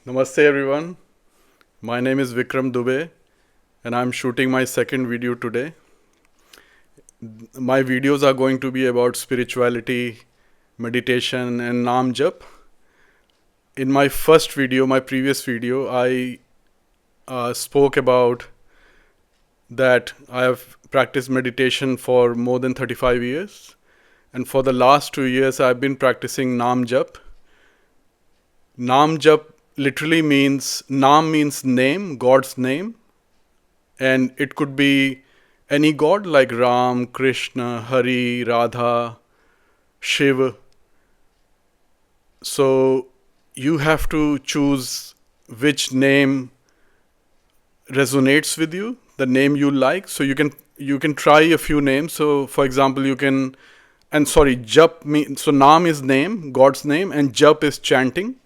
Namaste everyone. My name is Vikram Dubey and I'm shooting my second video today. My videos are going to be about spirituality, meditation and Naam Jap. In my first video, my previous video, I spoke about that I have practiced meditation for more than 35 years. And for the last 2 years, I've been practicing Naam Jap. Naam Jap literally means, Naam means name, God's name. And it could be any god like Ram, Krishna, Hari, Radha, Shiva. So you have to choose which name resonates with you, the name you like. So you can try a few names. So for example, Jap means, so Naam is name, God's name, and Jap is chanting.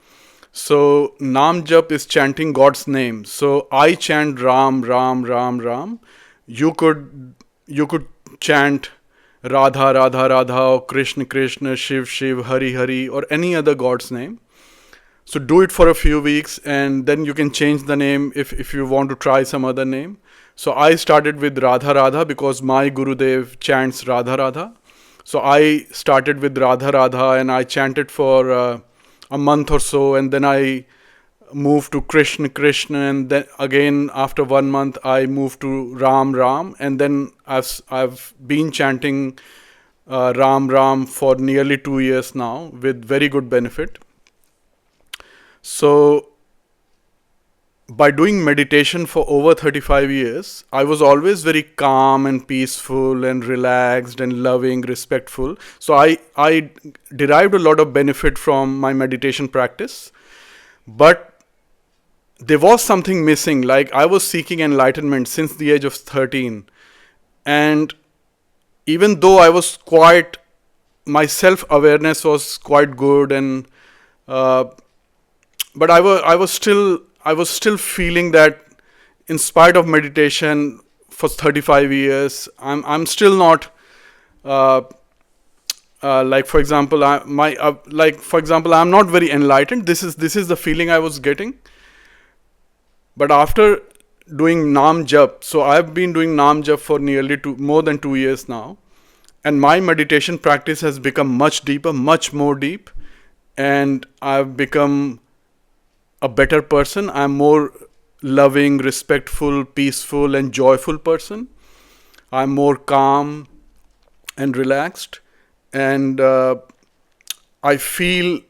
So Naam Jap is chanting God's name. So I chant Ram, Ram, Ram, Ram. You could chant Radha, Radha, Radha, or Krishna, Krishna, Shiv, Shiv, Hari, Hari, or any other God's name. So do it for a few weeks and then you can change the name if you want to try some other name. So I started with Radha, Radha because my Gurudev chants Radha, Radha. So I started with Radha, Radha and I chanted for a month or so, and then I moved to Krishna, Krishna, and then again after 1 month I moved to Ram, Ram, and then I've been chanting Ram, Ram for nearly 2 years now with very good benefit. So by doing meditation for over 35 years, I was always very calm and peaceful and relaxed and loving, respectful. So I derived a lot of benefit from my meditation practice. But there was something missing, like I was seeking enlightenment since the age of 13. And even though my self-awareness was quite good, and but I was still feeling that in spite of meditation for 35 years, I'm still not like for example I'm not very enlightened. This is the feeling I was getting. But after doing Naam Jap, so I've been doing Naam Jap for more than 2 years now, and my meditation practice has become much deeper, much more deep, and I've become a better person. I'm more loving, respectful, peaceful, and joyful person. I'm more calm and relaxed, and I feel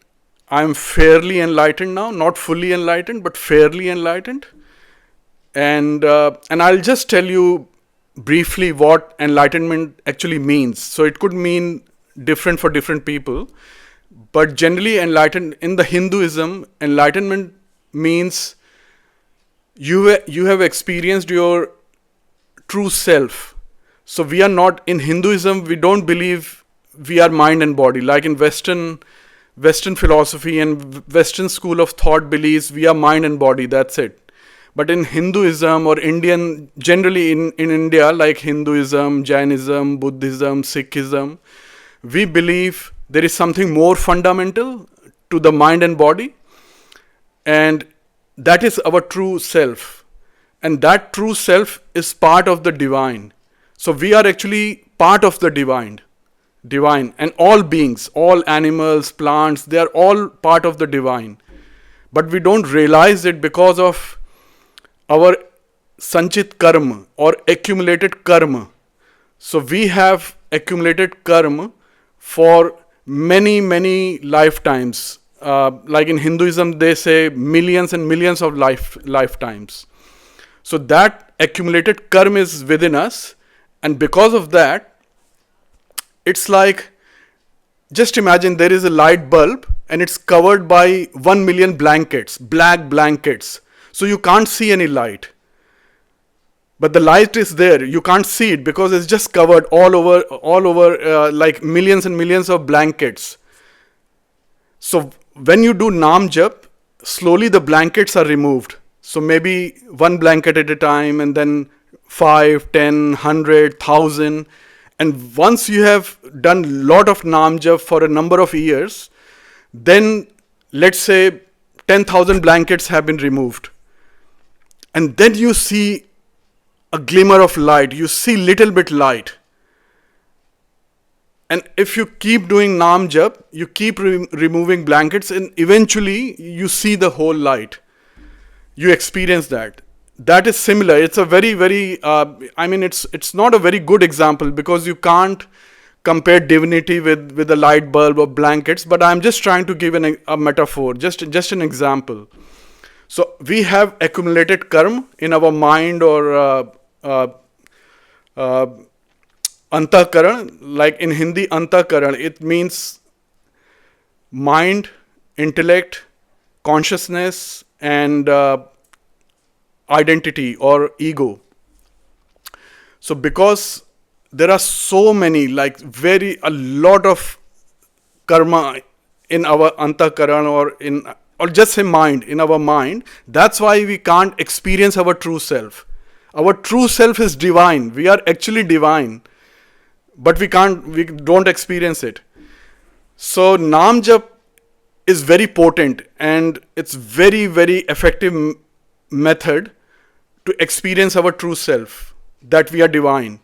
I'm fairly enlightened now. Not fully enlightened, but fairly enlightened. And I'll just tell you briefly what enlightenment actually means. So it could mean different for different people, but generally in the Hinduism, enlightenment means you have experienced your true self. So we are not, in Hinduism, we don't believe we are mind and body. Like in Western philosophy and Western school of thought believes we are mind and body, that's it. But in Hinduism or generally in India, like Hinduism, Jainism, Buddhism, Sikhism, we believe there is something more fundamental to the mind and body, and that is our true self. And that true self is part of the divine. So we are actually part of the divine. And all beings, all animals, plants, they are all part of the divine. But we don't realize it because of our sanchit karma or accumulated karma. So we have accumulated karma for many lifetimes. Like in Hinduism, they say millions and millions of lifetimes. So that accumulated karma is within us, and because of that, it's like, just imagine there is a light bulb and it's covered by 1 million blankets, black blankets. So you can't see any light. But the light is there. You can't see it because it's just covered all over like millions and millions of blankets. So when you do Naam Jap, slowly the blankets are removed. So maybe one blanket at a time, and then 5, 10, 100, 1,000. And once you have done lot of Naam Jap for a number of years, then let's say 10,000 blankets have been removed. And then you see a glimmer of light, you see little bit light. And if you keep doing Naam Jap, you keep removing blankets, and eventually you see the whole light. You experience that. That is similar. It's a very, very, it's not a very good example because you can't compare divinity with a light bulb or blankets, but I'm just trying to give a metaphor, just an example. So we have accumulated karma in our mind or antakaran, like in Hindi, antakaran, it means mind, intellect, consciousness, and identity or ego. So because there are so many, like a lot of karma in our antakaran or just say mind, in our mind, that's why we can't experience our true self. Our true self is divine. We are actually divine, but we don't experience it. So Naam Jap is very potent, and it's very, very effective method to experience our true self, that we are divine.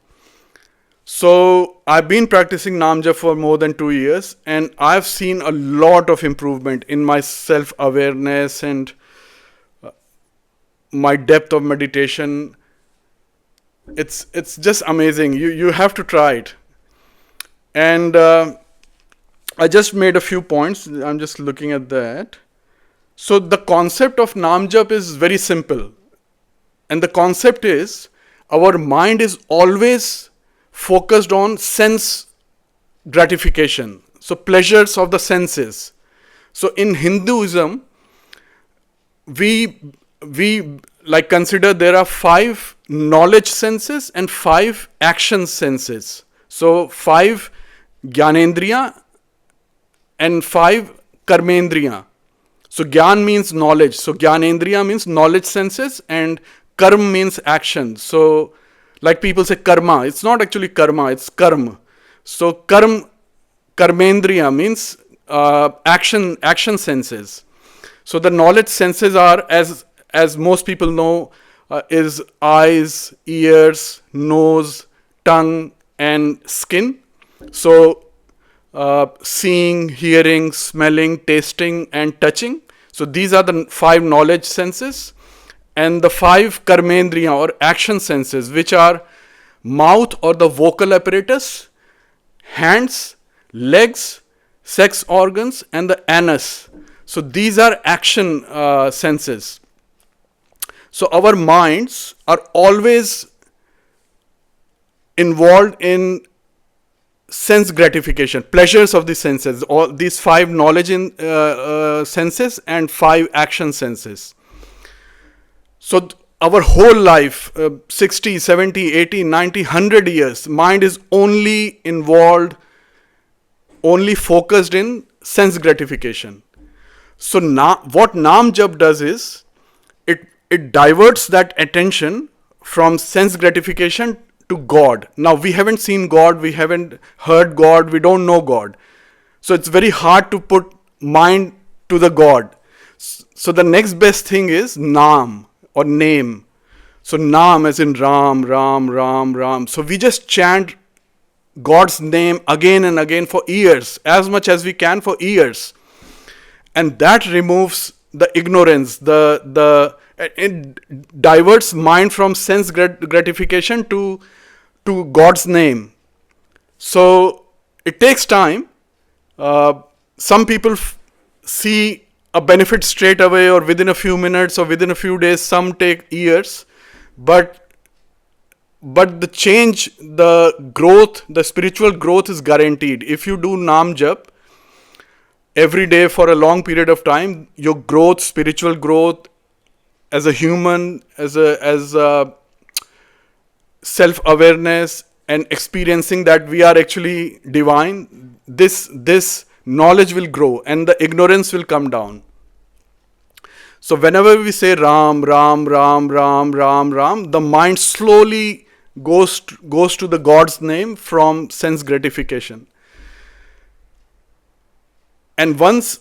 So I've been practicing Naam Jap for more than 2 years, and I've seen a lot of improvement in my self-awareness and my depth of meditation. It's just amazing. You have to try it. And I just made a few points. I'm just looking at that. So the concept of Naam Jap is very simple. And the concept is, our mind is always focused on sense gratification. So pleasures of the senses. So in Hinduism, we like consider there are 5 knowledge senses and 5 action senses. So 5 Gyanendriya and 5 Karmendriya. So Gyan means knowledge. So Gyanendriya means knowledge senses, and Karm means action. So like people say karma, it's not actually karma, it's karma. So Karmendriya means action senses. So the knowledge senses are, as most people know, is eyes, ears, nose, tongue, and skin. So seeing, hearing, smelling, tasting, and touching. So these are the 5 knowledge senses. And the 5 karmendriya or action senses, which are mouth or the vocal apparatus, hands, legs, sex organs, and the anus. So these are action senses. So our minds are always involved in sense gratification, pleasures of the senses, all these 5 knowledge senses and 5 action senses. So our whole life, 60, 70, 80, 90, 100 years, mind is only involved, only focused in sense gratification. So what Naam Jap does is, it diverts that attention from sense gratification to God. Now we haven't seen God, we haven't heard God, we don't know God. So it's very hard to put mind to the God. So the next best thing is Naam or name. So Naam as in Ram, Ram, Ram, Ram. So we just chant God's name again and again for years, as much as we can for years. And that removes the ignorance, it diverts mind from sense gratification to God's name. So it takes time. Some people see a benefit straight away or within a few minutes or within a few days. Some take years. But the change, the growth, the spiritual growth is guaranteed. If you do Naam Jap every day for a long period of time, your growth, spiritual growth as a human, as a self-awareness and experiencing that we are actually divine, this knowledge will grow and the ignorance will come down. So whenever we say Ram, Ram, Ram, Ram, Ram, Ram, the mind slowly goes to the God's name from sense gratification. And once